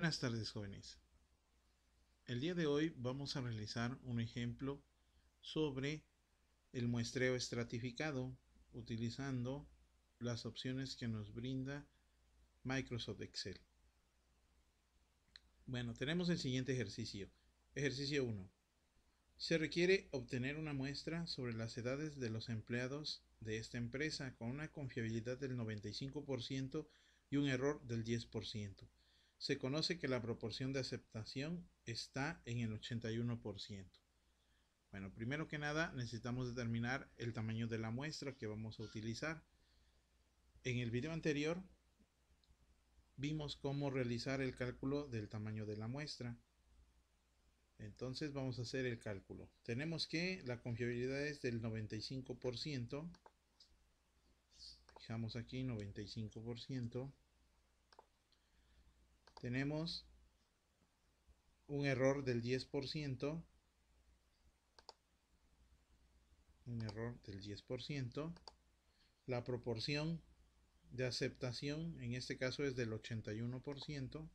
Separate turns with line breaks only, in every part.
Buenas tardes, jóvenes. El día de hoy vamos a realizar un ejemplo sobre el muestreo estratificado utilizando las opciones que nos brinda Microsoft Excel. Bueno, tenemos el siguiente ejercicio. Ejercicio 1. Se requiere obtener una muestra sobre las edades de los empleados de esta empresa con una confiabilidad del 95% y un error del 10%. Se conoce que la proporción de aceptación está en el 81%. Bueno, primero que nada necesitamos determinar el tamaño de la muestra que vamos a utilizar. En el video anterior vimos cómo realizar el cálculo del tamaño de la muestra. Entonces vamos a hacer el cálculo. Tenemos que la confiabilidad es del 95%. Fijamos aquí 95%. Tenemos un error del 10%. Un error del 10%. La proporción de aceptación en este caso es del 81%.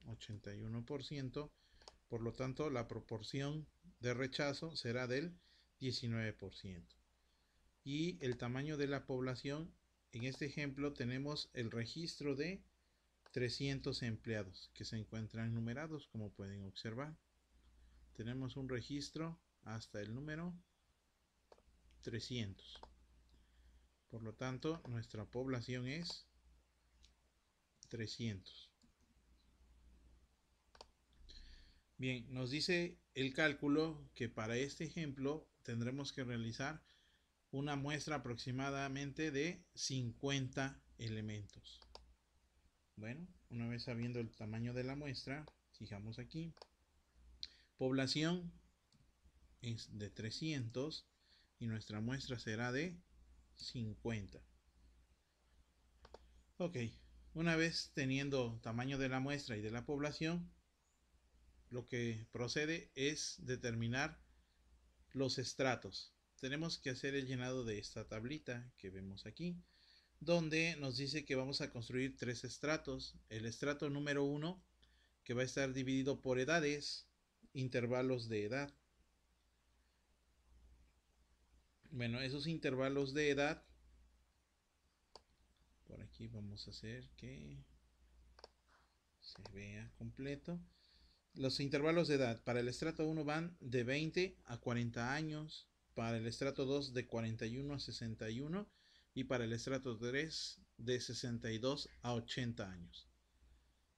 81%. Por lo tanto, la proporción de rechazo será del 19%. Y el tamaño de la población, en este ejemplo tenemos el registro de 300 empleados que se encuentran numerados, como pueden observar. Tenemos un registro hasta el número 300. Por lo tanto, nuestra población es 300. Bien, nos dice el cálculo que para este ejemplo tendremos que realizar una muestra aproximadamente de 50 elementos. Bueno, una vez sabiendo el tamaño de la muestra, fijamos aquí. Población es de 300 y nuestra muestra será de 50. Ok, una vez teniendo tamaño de la muestra y de la población, lo que procede es determinar los estratos. Tenemos que hacer el llenado de esta tablita que vemos aquí, donde nos dice que vamos a construir tres estratos. El estrato número 1, que va a estar dividido por edades, intervalos de edad. Bueno, esos intervalos de edad, por aquí vamos a hacer que se vea completo. Los intervalos de edad para el estrato 1 van de 20 a 40 años, para el estrato 2 de 41 a 61 y para el estrato 3 de 62 a 80 años.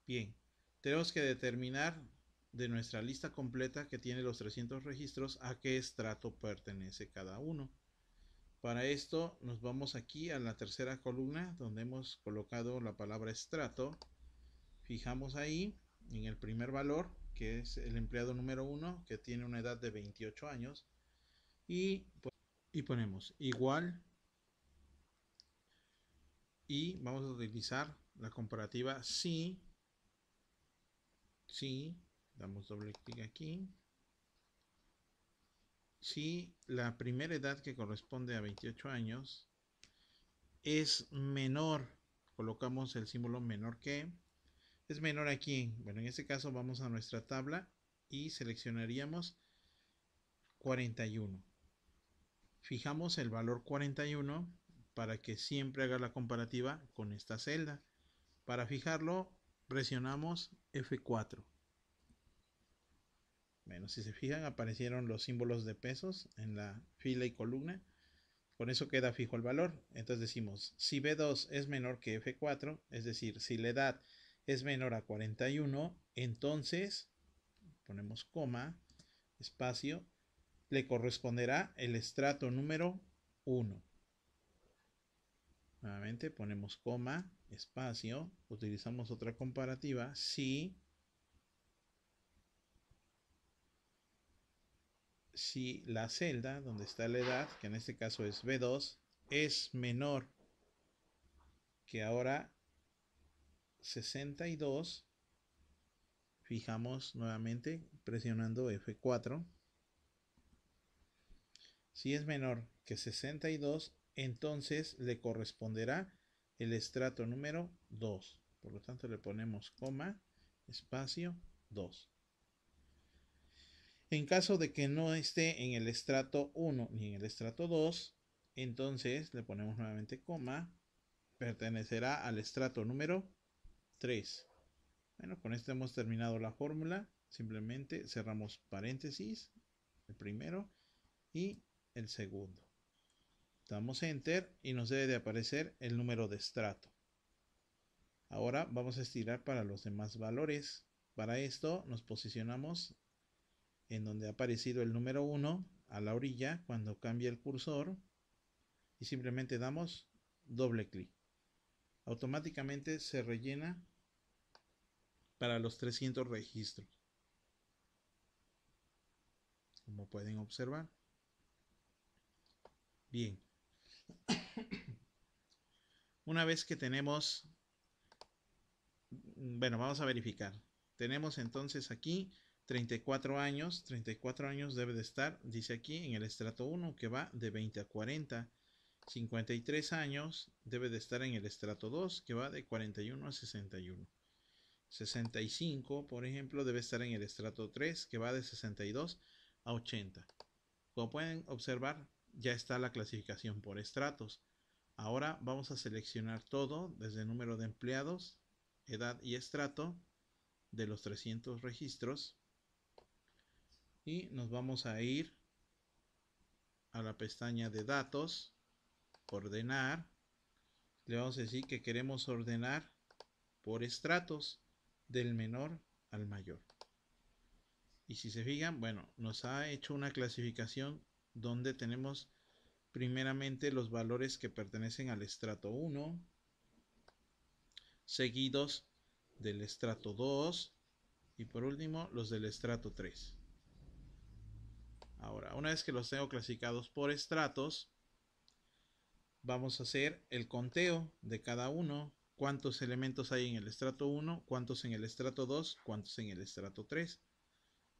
Bien, tenemos que determinar de nuestra lista completa que tiene los 300 registros a qué estrato pertenece cada uno. Para esto nos vamos aquí a la tercera columna donde hemos colocado la palabra estrato. Fijamos ahí en el primer valor, que es el empleado número 1, que tiene una edad de 28 años, y ponemos igual, y vamos a utilizar la comparativa si damos doble clic aquí, si la primera edad, que corresponde a 28 años, es menor, colocamos el símbolo menor que, es menor aquí. Bueno, en este caso vamos a nuestra tabla y seleccionaríamos 41. Fijamos el valor 41 para que siempre haga la comparativa con esta celda. Para fijarlo, presionamos F4. Bueno, si se fijan, aparecieron los símbolos de pesos en la fila y columna. Con eso queda fijo el valor. Entonces decimos, si B2 es menor que F4, es decir, si la edad es menor a 41, entonces ponemos coma, espacio, le corresponderá el estrato número 1. Nuevamente ponemos coma, espacio, utilizamos otra comparativa, si la celda donde está la edad, que en este caso es B2, es menor que ahora 62, fijamos nuevamente presionando F4. Si es menor que 62, entonces le corresponderá el estrato número 2. Por lo tanto le ponemos coma, espacio, 2. En caso de que no esté en el estrato 1 ni en el estrato 2, entonces le ponemos nuevamente coma, pertenecerá al estrato número 3. Bueno, con esto hemos terminado la fórmula. Simplemente cerramos paréntesis, el primero y el segundo. Damos enter y nos debe de aparecer el número de estrato. Ahora vamos a estirar para los demás valores. Para esto nos posicionamos en donde ha aparecido el número 1 a la orilla cuando cambia el cursor y simplemente damos doble clic. Automáticamente se rellena para los 300 registros, como pueden observar. Bien, una vez que tenemos, bueno, vamos a verificar. Tenemos entonces aquí 34 años. 34 años debe de estar, dice aquí, en el estrato 1, que va de 20 a 40. 53 años debe de estar en el estrato 2, que va de 41 a 61. 65, por ejemplo, debe estar en el estrato 3, que va de 62 a 80. Como pueden observar, ya está la clasificación por estratos. Ahora vamos a seleccionar todo desde el número de empleados, edad y estrato de los 300 registros. Y nos vamos a ir a la pestaña de datos, ordenar. Le vamos a decir que queremos ordenar por estratos del menor al mayor. Y si se fijan, bueno, nos ha hecho una clasificación donde tenemos primeramente los valores que pertenecen al estrato 1, seguidos del estrato 2 y por último los del estrato 3. Ahora, una vez que los tengo clasificados por estratos, vamos a hacer el conteo de cada uno. Cuántos elementos hay en el estrato 1, cuántos en el estrato 2, cuántos en el estrato 3.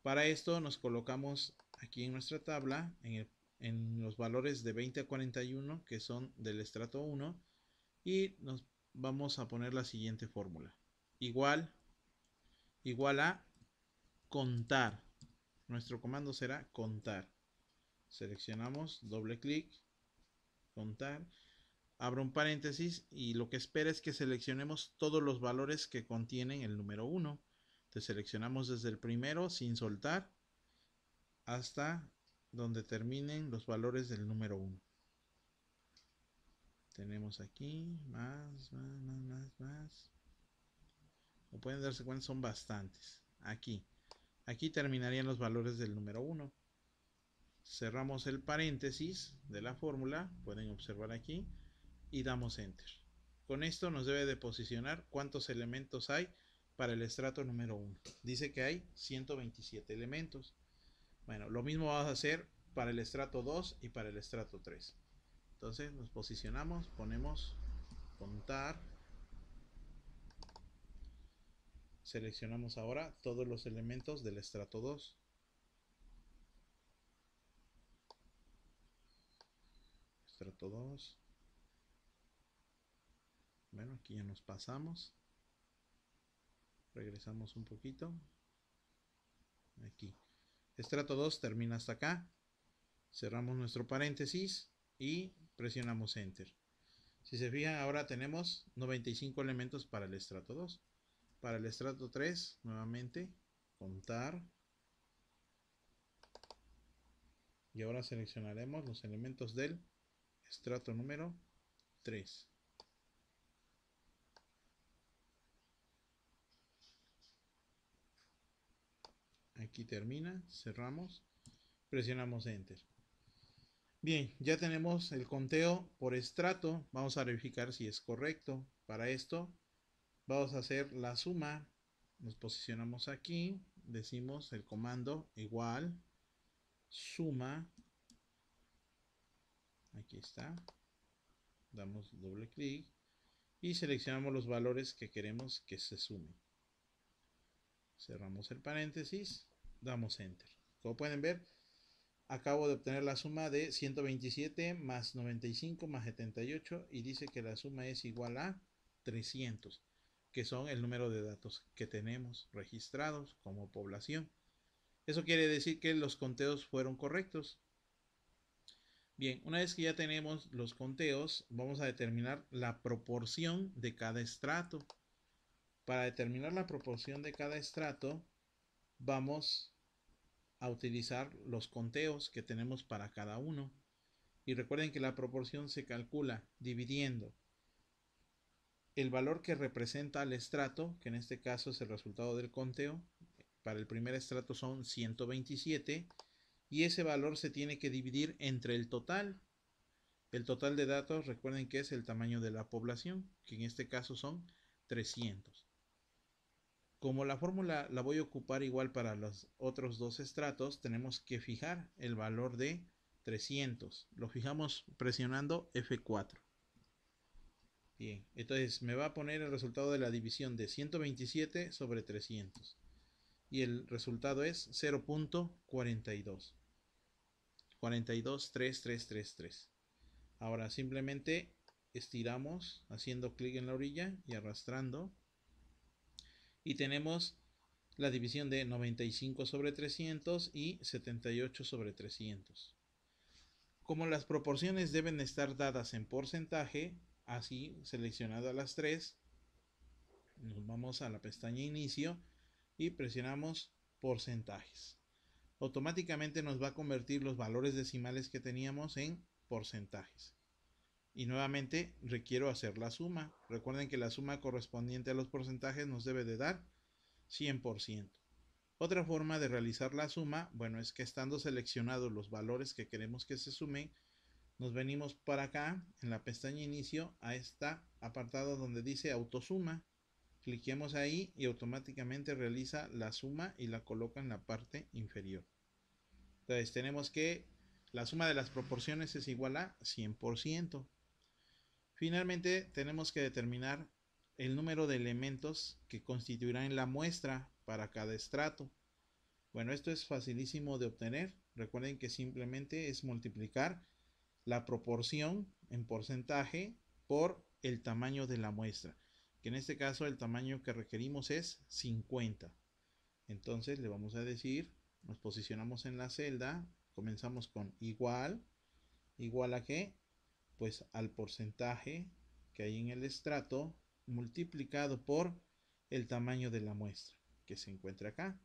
Para esto nos colocamos aquí en nuestra tabla en los valores de 20 a 41 que son del estrato 1 y nos vamos a poner la siguiente fórmula. Igual a contar. Nuestro comando será contar. Seleccionamos, doble clic, contar. Abro un paréntesis y lo que espera es que seleccionemos todos los valores que contienen el número 1. Entonces seleccionamos desde el primero sin soltar hasta donde terminen los valores del número 1. Tenemos aquí más. Como pueden darse cuenta, son bastantes. Aquí terminarían los valores del número 1. Cerramos el paréntesis de la fórmula, pueden observar aquí, y damos enter. Con esto nos debe de posicionar cuántos elementos hay para el estrato número 1. Dice que hay 127 elementos. Bueno, lo mismo vamos a hacer para el estrato 2 y para el estrato 3. Entonces nos posicionamos, ponemos contar. Seleccionamos ahora todos los elementos del estrato 2. Estrato 2. Bueno, aquí ya nos pasamos. Regresamos un poquito. Aquí. Estrato 2 termina hasta acá. Cerramos nuestro paréntesis y presionamos enter. Si se fijan, ahora tenemos 95 elementos para el estrato 2. Para el estrato 3, nuevamente, contar. Y ahora seleccionaremos los elementos del estrato número 3. Aquí termina, cerramos, presionamos enter. Bien, ya tenemos el conteo por estrato. Vamos a verificar si es correcto. Para esto vamos a hacer la suma. Nos posicionamos aquí, decimos el comando igual, suma. Aquí está. Damos doble clic y seleccionamos los valores que queremos que se sumen. Cerramos el paréntesis, damos enter. Como pueden ver, acabo de obtener la suma de 127 más 95 más 78 y dice que la suma es igual a 300. que son el número de datos que tenemos registrados como población. Eso quiere decir que los conteos fueron correctos. Bien, una vez que ya tenemos los conteos, vamos a determinar la proporción de cada estrato. Para determinar la proporción de cada estrato, vamos a utilizar los conteos que tenemos para cada uno. Y recuerden que la proporción se calcula dividiendo el valor que representa al estrato, que en este caso es el resultado del conteo. Para el primer estrato son 127 y ese valor se tiene que dividir entre el total. El total de datos, recuerden que es el tamaño de la población, que en este caso son 300. Como la fórmula la voy a ocupar igual para los otros dos estratos, tenemos que fijar el valor de 300. Lo fijamos presionando F4. Bien, entonces me va a poner el resultado de la división de 127 sobre 300. Y el resultado es 0.42. 423333. Ahora simplemente estiramos haciendo clic en la orilla y arrastrando. Y tenemos la división de 95 sobre 300 y 78 sobre 300. Como las proporciones deben estar dadas en porcentaje, así seleccionadas las tres, nos vamos a la pestaña inicio y presionamos porcentajes. Automáticamente nos va a convertir los valores decimales que teníamos en porcentajes. Y nuevamente requiero hacer la suma. Recuerden que la suma correspondiente a los porcentajes nos debe de dar 100%. Otra forma de realizar la suma, bueno, es que estando seleccionados los valores que queremos que se sumen, nos venimos para acá en la pestaña inicio a este apartado donde dice autosuma. Cliquemos ahí y automáticamente realiza la suma y la coloca en la parte inferior. Entonces tenemos que la suma de las proporciones es igual a 100%. Finalmente tenemos que determinar el número de elementos que constituirán la muestra para cada estrato. Bueno, esto es facilísimo de obtener. Recuerden que simplemente es multiplicar la proporción en porcentaje por el tamaño de la muestra, que en este caso el tamaño que requerimos es 50. Entonces le vamos a decir, nos posicionamos en la celda, comenzamos con igual a qué, pues al porcentaje que hay en el estrato multiplicado por el tamaño de la muestra que se encuentra acá.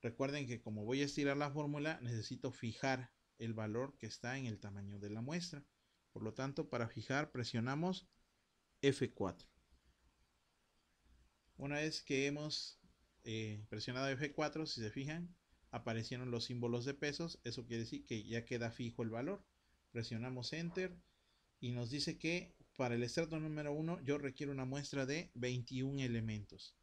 Recuerden que como voy a estirar la fórmula, necesito fijar el valor que está en el tamaño de la muestra. Por lo tanto, para fijar presionamos F4. Una vez que hemos presionado F4, si se fijan, aparecieron los símbolos de pesos. Eso quiere decir que ya queda fijo el valor. Presionamos Enter y nos dice que para el estrato número 1 yo requiero una muestra de 21 elementos.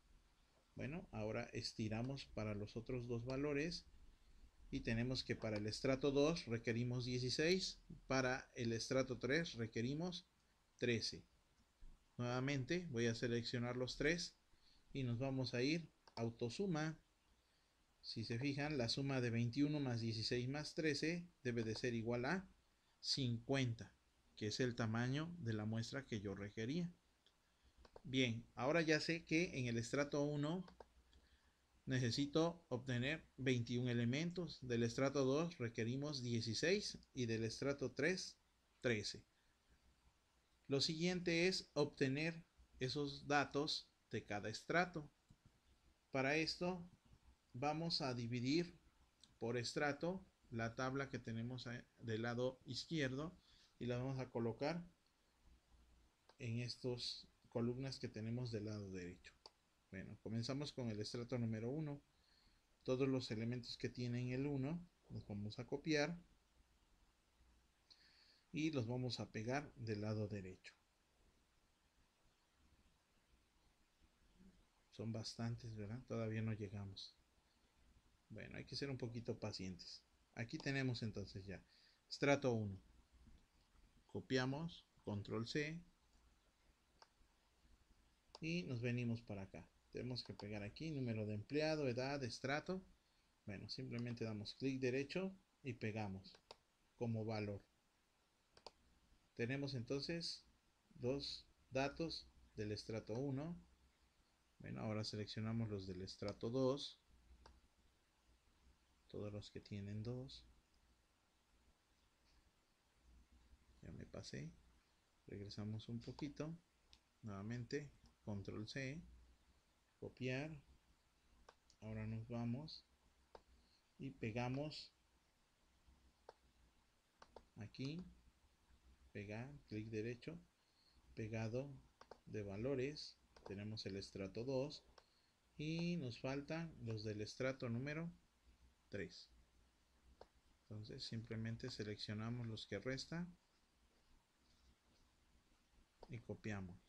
Bueno, ahora estiramos para los otros dos valores y tenemos que para el estrato 2 requerimos 16, para el estrato 3 requerimos 13. Nuevamente voy a seleccionar los tres y nos vamos a ir a autosuma. Si se fijan, la suma de 21 más 16 más 13 debe de ser igual a 50, que es el tamaño de la muestra que yo requería. Bien, ahora ya sé que en el estrato 1 necesito obtener 21 elementos, del estrato 2 requerimos 16 y del estrato 3, 13. Lo siguiente es obtener esos datos de cada estrato. Para esto vamos a dividir por estrato la tabla que tenemos del lado izquierdo y la vamos a colocar en estas columnas que tenemos del lado derecho. Bueno, comenzamos con el estrato número 1. Todos los elementos que tienen el 1 los vamos a copiar y los vamos a pegar del lado derecho. Son bastantes, ¿verdad? Todavía no llegamos. Bueno, hay que ser un poquito pacientes. Aquí tenemos entonces ya estrato 1. Copiamos, control C y nos venimos para acá. Tenemos que pegar aquí número de empleado, edad, estrato. Bueno, simplemente damos clic derecho y pegamos como valor. Tenemos entonces dos datos del estrato 1 Bueno, ahora seleccionamos los del estrato 2. Todos los que tienen 2. Ya me pasé. Regresamos un poquito. Nuevamente, control C. Copiar. Ahora nos vamos. Y pegamos. Aquí. Pegar. Clic derecho. Pegado de valores. Tenemos el estrato 2. Y nos faltan los del estrato número 3. Entonces simplemente seleccionamos los que restan y copiamos.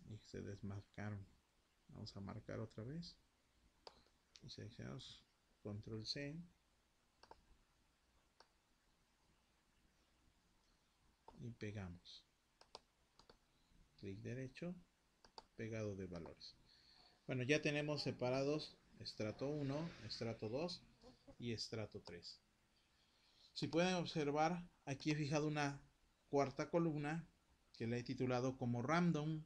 Y se desmarcaron. Vamos a marcar otra vez. Y seleccionamos control C. Y pegamos. Clic derecho. Pegado de valores. Bueno, ya tenemos separados estrato 1, estrato 2 y estrato 3. Si pueden observar, aquí he fijado una cuarta columna que la he titulado como random.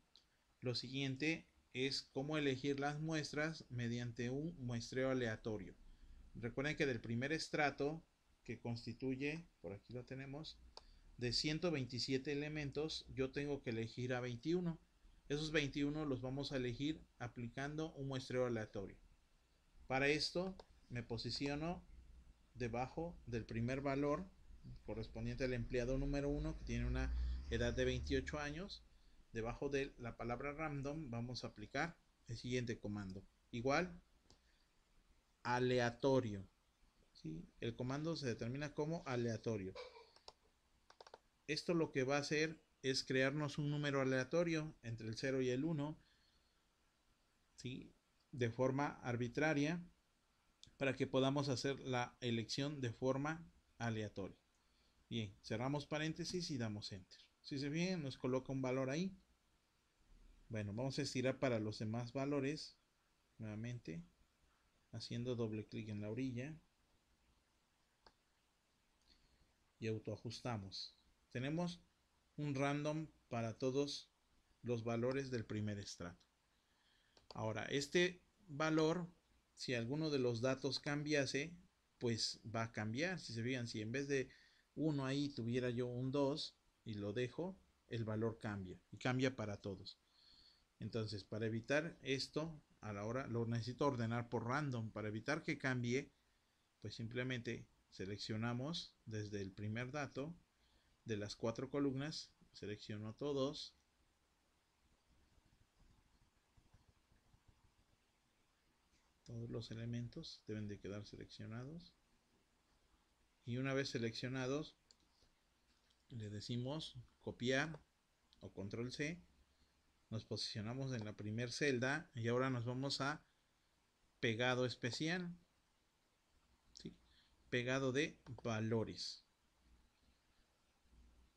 Lo siguiente es cómo elegir las muestras mediante un muestreo aleatorio. Recuerden que del primer estrato, que constituye, por aquí lo tenemos, de 127 elementos, yo tengo que elegir a 21. Esos 21 los vamos a elegir aplicando un muestreo aleatorio. Para esto me posiciono debajo del primer valor correspondiente al empleado número 1, que tiene una edad de 28 años. Debajo de la palabra random vamos a aplicar el siguiente comando. Igual, aleatorio. ¿Sí? El comando se determina como aleatorio. Esto lo que va a hacer es crearnos un número aleatorio entre el 0 y el 1, ¿sí? De forma arbitraria, para que podamos hacer la elección de forma aleatoria. Bien, cerramos paréntesis y damos enter. Si se fijan, nos coloca un valor ahí. Bueno, vamos a estirar para los demás valores. Nuevamente, haciendo doble clic en la orilla. Y autoajustamos. Tenemos un random para todos los valores del primer estrato. Ahora, este valor, si alguno de los datos cambiase, pues va a cambiar. Si se fijan, si en vez de 1 ahí tuviera yo un 2 y lo dejo, el valor cambia. Y cambia para todos. Entonces, para evitar esto, a la hora lo necesito ordenar por random. Para evitar que cambie, pues simplemente seleccionamos desde el primer dato de las 4 columnas, selecciono todos. Todos los elementos deben de quedar seleccionados. Y una vez seleccionados, le decimos copiar o control C. Nos posicionamos en la primera celda y ahora nos vamos a pegado especial. ¿Sí? Pegado de valores.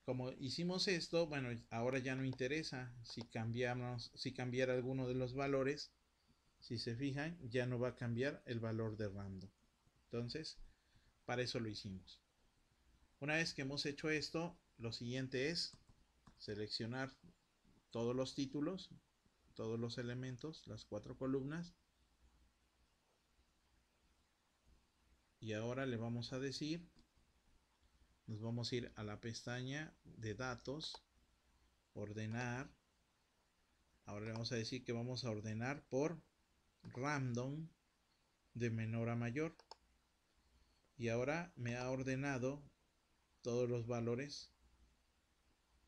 Como hicimos esto, bueno, ahora ya no interesa si cambiar alguno de los valores. Si se fijan, ya no va a cambiar el valor de random. Entonces, para eso lo hicimos. Una vez que hemos hecho esto, lo siguiente es seleccionar todos los títulos, todos los elementos, las 4 columnas. Y ahora le vamos a decir, nos vamos a ir a la pestaña de datos, ordenar. Ahora le vamos a decir que vamos a ordenar por random de menor a mayor. Y ahora me ha ordenado todos los valores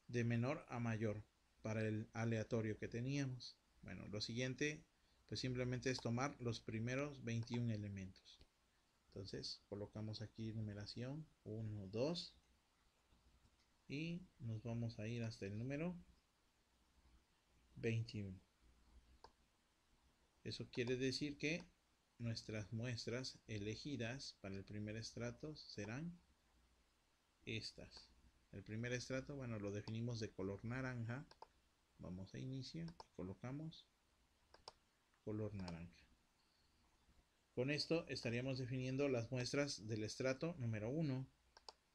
de menor a mayor para el aleatorio que teníamos. Bueno, lo siguiente pues simplemente es tomar los primeros 21 elementos. Entonces colocamos aquí numeración 1, 2 y nos vamos a ir hasta el número 21. Eso quiere decir que nuestras muestras elegidas para el primer estrato serán estas. El primer estrato, bueno, lo definimos de color naranja. Vamos a inicio y colocamos color naranja. Con esto estaríamos definiendo las muestras del estrato número 1.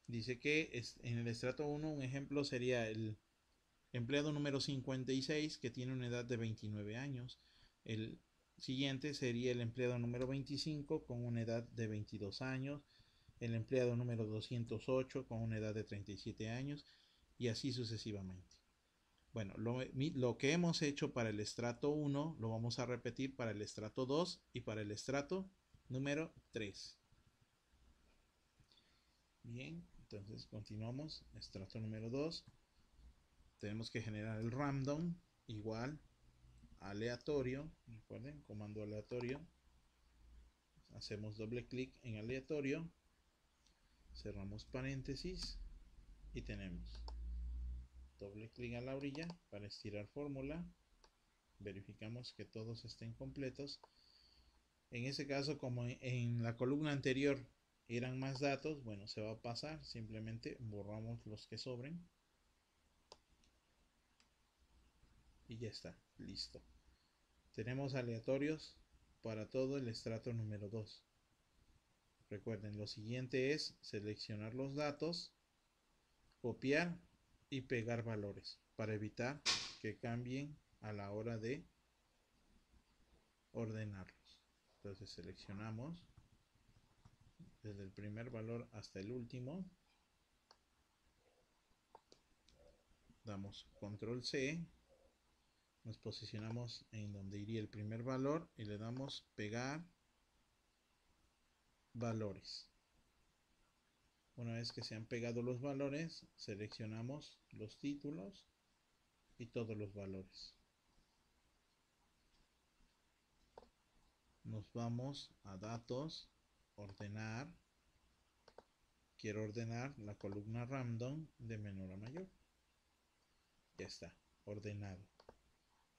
Dice que en el estrato 1 un ejemplo sería el Empleado número 56, que tiene una edad de 29 años. El siguiente sería el empleado número 25 con una edad de 22 años. El empleado número 208 con una edad de 37 años. Y así sucesivamente. Bueno, lo que hemos hecho para el estrato 1 lo vamos a repetir para el estrato 2 y para el estrato número 3. Bien, entonces continuamos. Estrato número 2. Tenemos que generar el random igual aleatorio. Recuerden, comando aleatorio. Hacemos doble clic en aleatorio. Cerramos paréntesis y tenemos doble clic a la orilla para estirar fórmula. Verificamos que todos estén completos. En ese caso, como en la columna anterior eran más datos, bueno, se va a pasar. Simplemente borramos los que sobren. Y ya está, listo. Tenemos aleatorios para todo el estrato número 2. Recuerden, lo siguiente es seleccionar los datos, copiar y pegar valores para evitar que cambien a la hora de ordenarlos. Entonces seleccionamos desde el primer valor hasta el último. Damos control C. Nos posicionamos en donde iría el primer valor y le damos pegar valores. Una vez que se han pegado los valores, seleccionamos los títulos y todos los valores. Nos vamos a datos, ordenar. Quiero ordenar la columna random de menor a mayor. Ya está, ordenado.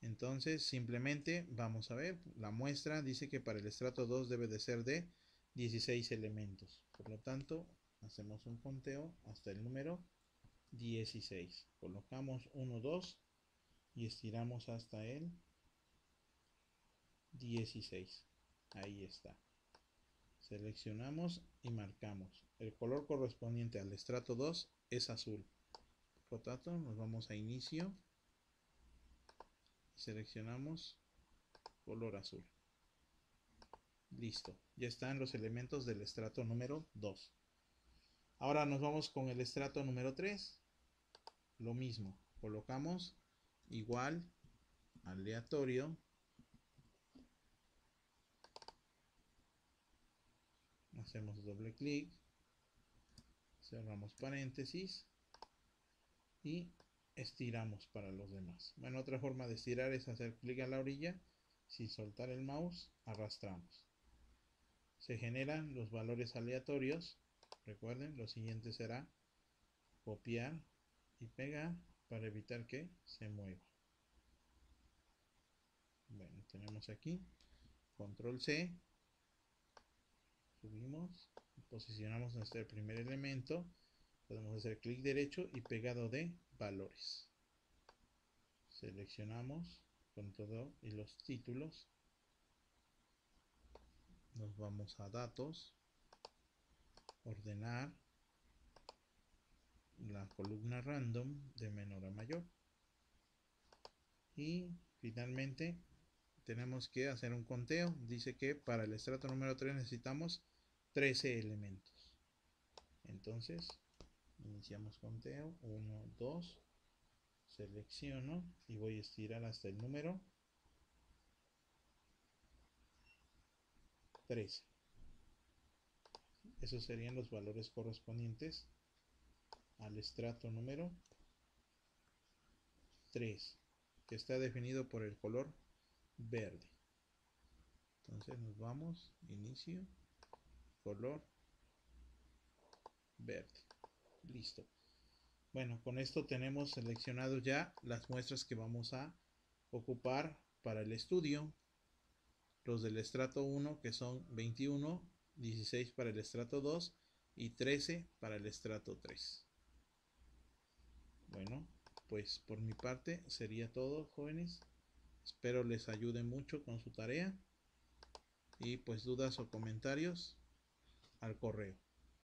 Entonces simplemente vamos a ver, la muestra dice que para el estrato 2 debe de ser de 16 elementos. Por lo tanto, hacemos un conteo hasta el número 16. Colocamos 1, 2 y estiramos hasta el 16. Ahí está. Seleccionamos y marcamos. El color correspondiente al estrato 2 es azul. Por lo tanto, nos vamos a inicio. Seleccionamos color azul. Listo, ya están los elementos del estrato número 2. Ahora nos vamos con el estrato número 3. Lo mismo, colocamos igual aleatorio. Hacemos doble clic, cerramos paréntesis y estiramos para los demás. Bueno, otra forma de estirar es hacer clic a la orilla, sin soltar el mouse, arrastramos. Se generan los valores aleatorios. Recuerden, lo siguiente será copiar y pegar para evitar que se mueva. Bueno, tenemos aquí control C, subimos, posicionamos nuestro primer elemento, podemos hacer clic derecho y pegado de valores. Seleccionamos con todo y los títulos. Nos vamos a datos, ordenar la columna random de menor a mayor. Y finalmente tenemos que hacer un conteo. Dice que para el estrato número 3 necesitamos 13 elementos. Entonces iniciamos conteo. 1, 2. Selecciono y voy a estirar hasta el número 13. Esos serían los valores correspondientes al estrato número 3, que está definido por el color verde. Entonces nos vamos, inicio, color verde. Listo. Bueno, con esto tenemos seleccionado ya las muestras que vamos a ocupar para el estudio. Los del estrato 1, que son 21, 16 para el estrato 2 y 13 para el estrato 3. Bueno, pues por mi parte sería todo, jóvenes. Espero les ayude mucho con su tarea. Y pues dudas o comentarios al correo.